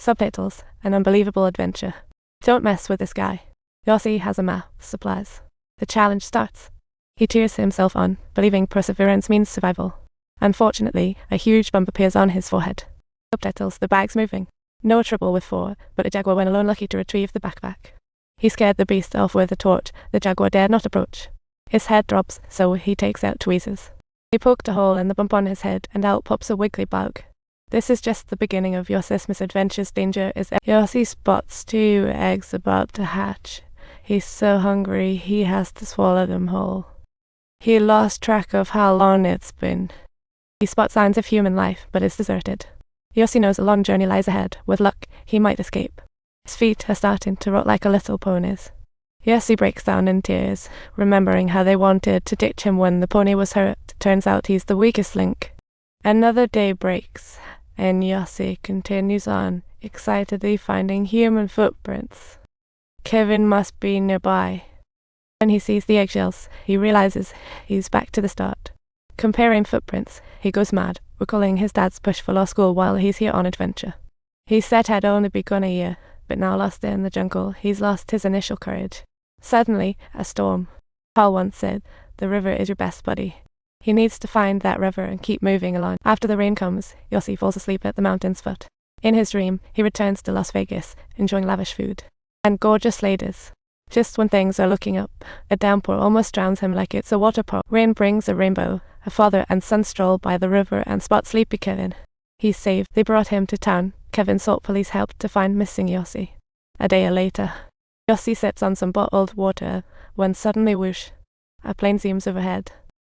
Subtitles: An unbelievable adventure. Don't mess with this guy. Yossi has a math supplies. The challenge starts. He cheers himself on, believing perseverance means survival. Unfortunately, a huge bump appears on his forehead. Subtitles: The bag's moving. No trouble with 4, but a jaguar went alone, lucky to retrieve the backpack. He scared the beast off with a torch. The jaguar dared not approach. His head drops, so he takes out tweezers. He poked a hole in the bump on his head, and out pops a wiggly bug. This is just the beginning of Yossi's misadventures. Danger is Yossi spots 2 eggs about to hatch. He's so hungry, he has to swallow them whole. He lost track of how long it's been. He spots signs of human life, but is deserted. Yossi knows a long journey lies ahead. With luck, he might escape. His feet are starting to rot like a little pony's. Yossi breaks down in tears, remembering how they wanted to ditch him when the pony was hurt. Turns out he's the weakest link. Another day breaks, and Yossi continues on, excitedly finding human footprints. Kevin must be nearby. When he sees the eggshells, he realizes he's back to the start. Comparing footprints, he goes mad, recalling his dad's push for law school while he's here on adventure. He said had only begun a year, but now lost in the jungle, he's lost his initial courage. Suddenly, a storm. Paul once said, "The river is your best buddy." He needs to find that river and keep moving along. After the rain comes, Yossi falls asleep at the mountain's foot. In his dream, he returns to Las Vegas, enjoying lavish food and gorgeous ladies. Just when things are looking up, a downpour almost drowns him like it's a waterpour. Rain brings a rainbow. A father and son stroll by the river and spot sleepy Kevin. He's saved. They brought him to town. Kevin sought police help to find missing Yossi. A day later, Yossi sips on some bottled water when suddenly whoosh, a plane zooms overhead.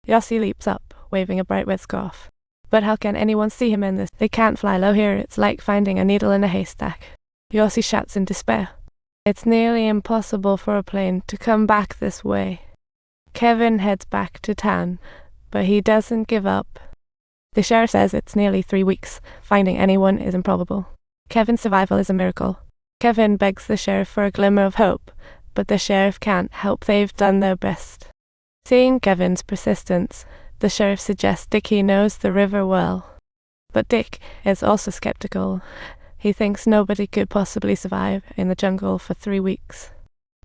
Yossi leaps up, waving a bright red scarf. But how can anyone see him in this? They can't fly low here. It's like finding a needle in a haystack. Yossi shouts in despair. It's nearly impossible for a plane to come back this way. Kevin heads back to town, but he doesn't give up. The sheriff says it's nearly 3 weeks. Finding anyone is improbable. Kevin's survival is a miracle. Kevin begs the sheriff for a glimmer of hope, but the sheriff can't help. They've done their best. Seeing Kevin's persistence, the sheriff suggests Dickie knows the river well. But Dick is also skeptical. He thinks nobody could possibly survive in the jungle for 3 weeks.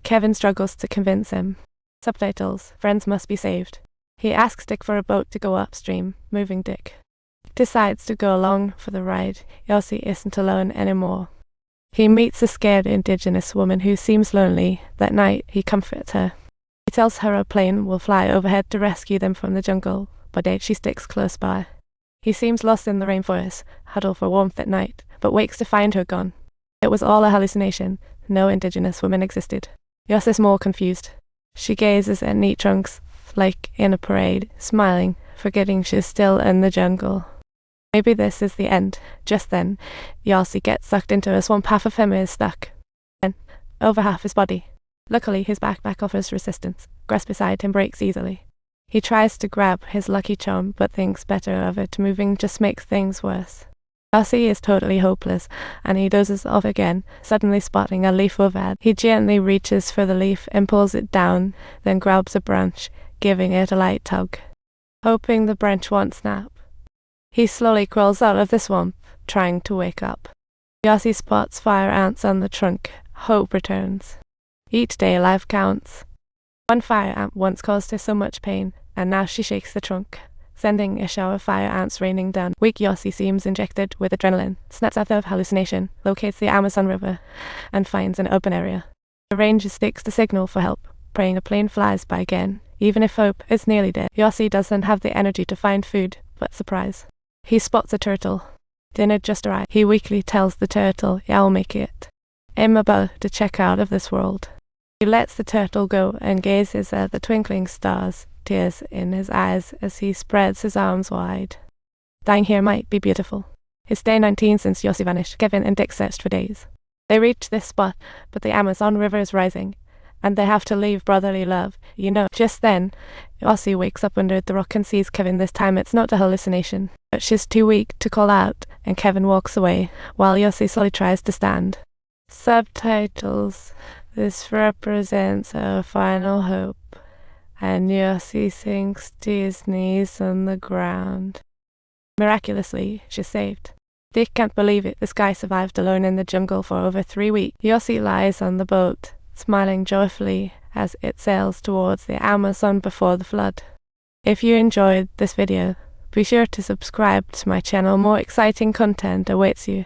Kevin struggles to convince him. Subtitles: Friends must be saved. He asks Dick for a boat to go upstream, moving Dick. Decides to go along for the ride. Yossi isn't alone anymore. He meets a scared indigenous woman who seems lonely. That night, he comforts her. He tells her a plane will fly overhead to rescue them from the jungle, but she sticks close by. He seems lost in the rainforest, huddled for warmth at night, but wakes to find her gone. It was all a hallucination. No indigenous woman existed. Yossi's more confused. She gazes at neat trunks, like in a parade, smiling, forgetting she's still in the jungle. Maybe this is the end. Just then, Yossi gets sucked into a swamp. Half of him is stuck. Then, over half his body. Luckily, his backpack offers resistance. Grass beside him breaks easily. He tries to grab his lucky charm, but thinks better of it. Moving just makes things worse. Yossi is totally hopeless, and he dozes off again, suddenly spotting a leaf overhead. He gently reaches for the leaf and pulls it down, then grabs a branch, giving it a light tug, hoping the branch won't snap. He slowly crawls out of the swamp, trying to wake up. Yossi spots fire ants on the trunk. Hope returns. Each day life counts. One fire ant once caused her so much pain, and now she shakes the trunk, sending a shower of fire ants raining down. Weak Yossi seems injected with adrenaline, snaps out of hallucination, locates the Amazon River, and finds an open area. The ranger sticks the signal for help, praying a plane flies by again. Even if hope is nearly dead, Yossi doesn't have the energy to find food, but surprise. He spots a turtle. Dinner just arrived. He weakly tells the turtle, "I'll make it. I'm about to check out of this world." He lets the turtle go and gazes at the twinkling stars, tears in his eyes as he spreads his arms wide. Dying here might be beautiful. It's day 19 since Yossi vanished. Kevin and Dick searched for days. They reach this spot, but the Amazon River is rising, and they have to leave brotherly love. Just then, Yossi wakes up under the rock and sees Kevin. This time it's not a hallucination, but she's too weak to call out, and Kevin walks away, while Yossi slowly tries to stand. Subtitles: This represents our final hope, and Yossi sinks to his knees on the ground. Miraculously, she's saved. They can't believe it. This guy survived alone in the jungle for over 3 weeks. Yossi lies on the boat, smiling joyfully as it sails towards the Amazon before the flood. If you enjoyed this video, be sure to subscribe to my channel. More exciting content awaits you.